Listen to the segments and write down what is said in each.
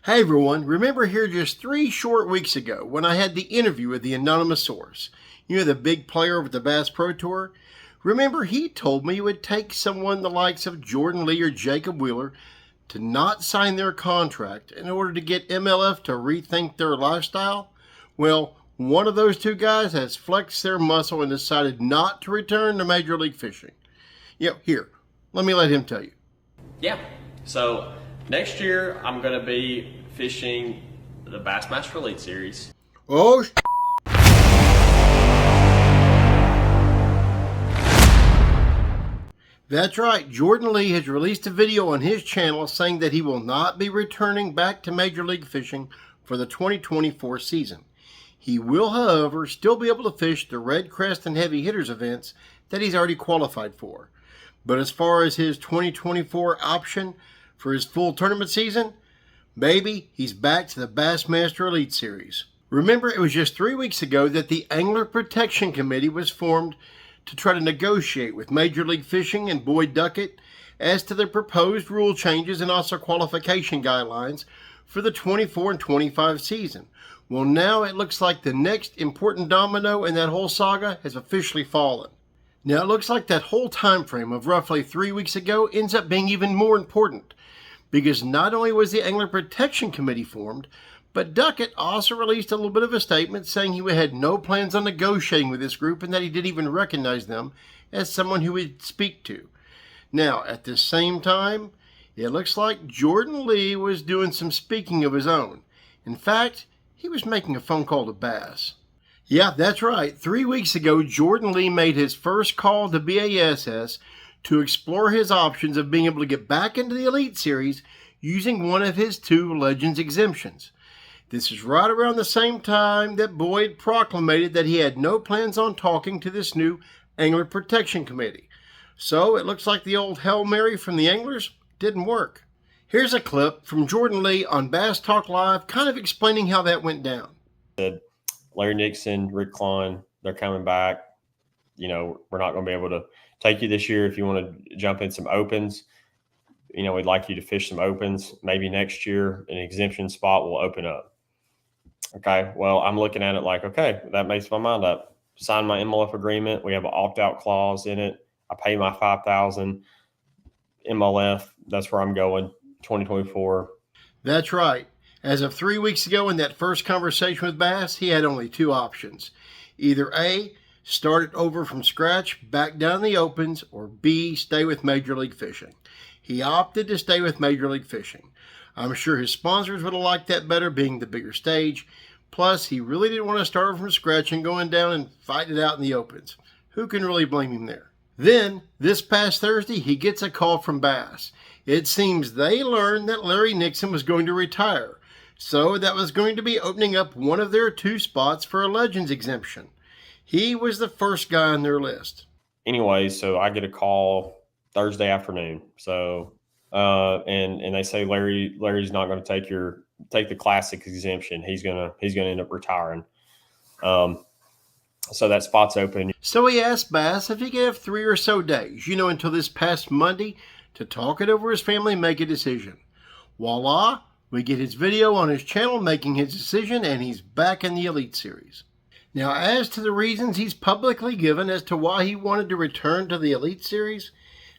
Hey everyone, remember here just 3 short weeks ago when I had the interview with the anonymous source, the big player of the Bass Pro Tour? Remember he told me it would take someone the likes of Jordanlee or Jacob Wheeler to not sign their contract in order to get MLF to rethink their lifestyle? Well, one of those two guys has flexed their muscle and decided not to return to Major League Fishing. Here, let me let him tell you. Yeah, so next year I'm going to be fishing the Bassmaster Elite Series. Oh, That's right. Jordanlee has released a video on his channel saying that he will not be returning back to Major League Fishing for the 2024 season. He will, however, still be able to fish the Red Crest and Heavy Hitters events that he's already qualified for. But as far as his 2024 option for his full tournament season, baby, he's back to the Bassmaster Elite Series. Remember, it was just 3 weeks ago that the Angler Protection Committee was formed to try to negotiate with Major League Fishing and Boyd Duckett as to the proposed rule changes and also qualification guidelines for the 24 and 25 season. Well, now it looks like the next important domino in that whole saga has officially fallen. Now, it looks like that whole time frame of roughly 3 weeks ago ends up being even more important, because not only was the Angler Protection Committee formed, but Duckett also released a little bit of a statement saying he had no plans on negotiating with this group and that he didn't even recognize them as someone who would speak to. Now, at the same time, it looks like Jordanlee was doing some speaking of his own. In fact, he was making a phone call to Bass. Yeah, that's right. 3 weeks ago, Jordanlee made his first call to BASS to explore his options of being able to get back into the Elite Series using one of his 2 Legends exemptions. This is right around the same time that Boyd proclamated that he had no plans on talking to this new Angler Protection Committee. So it looks like the old Hail Mary from the anglers didn't work. Here's a clip from Jordanlee on BassTalkLive kind of explaining how that went down. Larry Nixon, Rick Klein, they're coming back. We're not going to be able to take you this year. If you want to jump in some opens, we'd like you to fish some opens. Maybe next year an exemption spot will open up. Okay, well, I'm looking at it like, okay, that makes my mind up. Sign my MLF agreement. We have an opt-out clause in it. I pay my $5,000 MLF. That's where I'm going, 2024. That's right. As of 3 weeks ago in that first conversation with Bass, he had only 2 options. Either A, start it over from scratch, back down the opens, or B, stay with Major League Fishing. He opted to stay with Major League Fishing. I'm sure his sponsors would have liked that better, being the bigger stage. Plus, he really didn't want to start from scratch and going down and fighting it out in the opens. Who can really blame him there? Then, this past Thursday, he gets a call from Bass. It seems they learned that Larry Nixon was going to retire. So that was going to be opening up one of their 2 spots for a Legends exemption. He was the first guy on their list. Anyway, so I get a call Thursday afternoon. So and they say Larry's not going to take the classic exemption. He's gonna end up retiring. So that spot's open. So he asked Bass if he could have 3 or so days, until this past Monday, to talk it over with his family and make a decision. Voila, we get his video on his channel making his decision, and he's back in the Elite Series. Now, as to the reasons he's publicly given as to why he wanted to return to the Elite Series,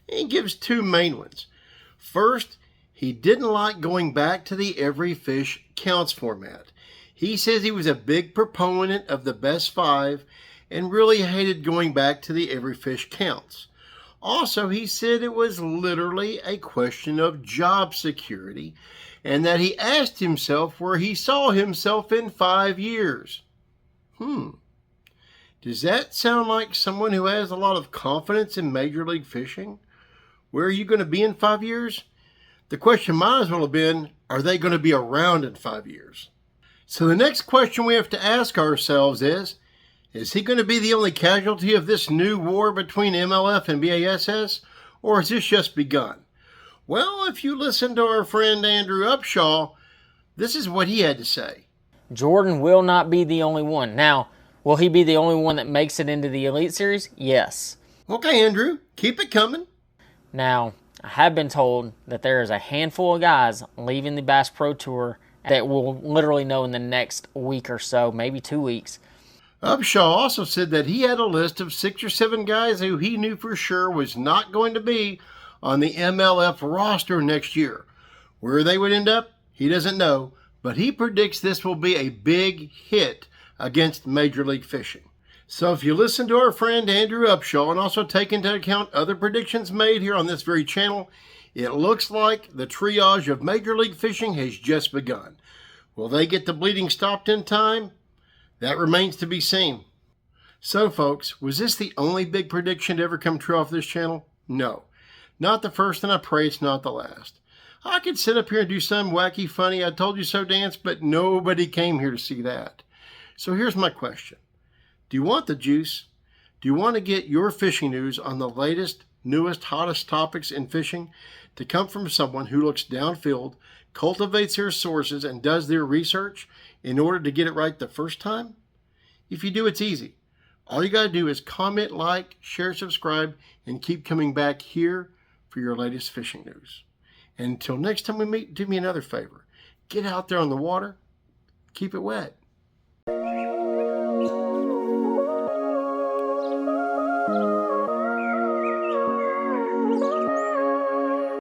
he gives 2 main ones. First, he didn't like going back to the every fish counts format. He says he was a big proponent of the best 5 and really hated going back to the every fish counts. Also, he said it was literally a question of job security and that he asked himself where he saw himself in 5 years. Does that sound like someone who has a lot of confidence in Major League Fishing? Where are you going to be in 5 years? The question might as well have been, are they going to be around in 5 years? So the next question we have to ask ourselves is he going to be the only casualty of this new war between MLF and BASS, or has this just begun? Well, if you listen to our friend Andrew Upshaw, this is what he had to say. Jordan will not be the only one. Now, will he be the only one that makes it into the Elite Series? Yes. Okay, Andrew, keep it coming. Now, I have been told that there is a handful of guys leaving the Bass Pro Tour that we'll literally know in the next week or so, maybe 2 weeks. Upshaw also said that he had a list of 6 or 7 guys who he knew for sure was not going to be on the MLF roster next year. Where they would end up, he doesn't know, but he predicts this will be a big hit against Major League Fishing. So if you listen to our friend Andrew Upshaw and also take into account other predictions made here on this very channel, it looks like the triage of Major League Fishing has just begun. Will they get the bleeding stopped in time? That remains to be seen. So folks, was this the only big prediction to ever come true off this channel? No. Not the first, and I pray it's not the last. I could sit up here and do some wacky, funny, I told you so dance, but nobody came here to see that. So here's my question. Do you want the juice? Do you want to get your fishing news on the latest, newest, hottest topics in fishing to come from someone who looks downfield, cultivates their sources, and does their research in order to get it right the first time? If you do, it's easy. All you got to do is comment, like, share, subscribe, and keep coming back here for your latest fishing news. And until next time we meet, do me another favor. Get out there on the water. Keep it wet.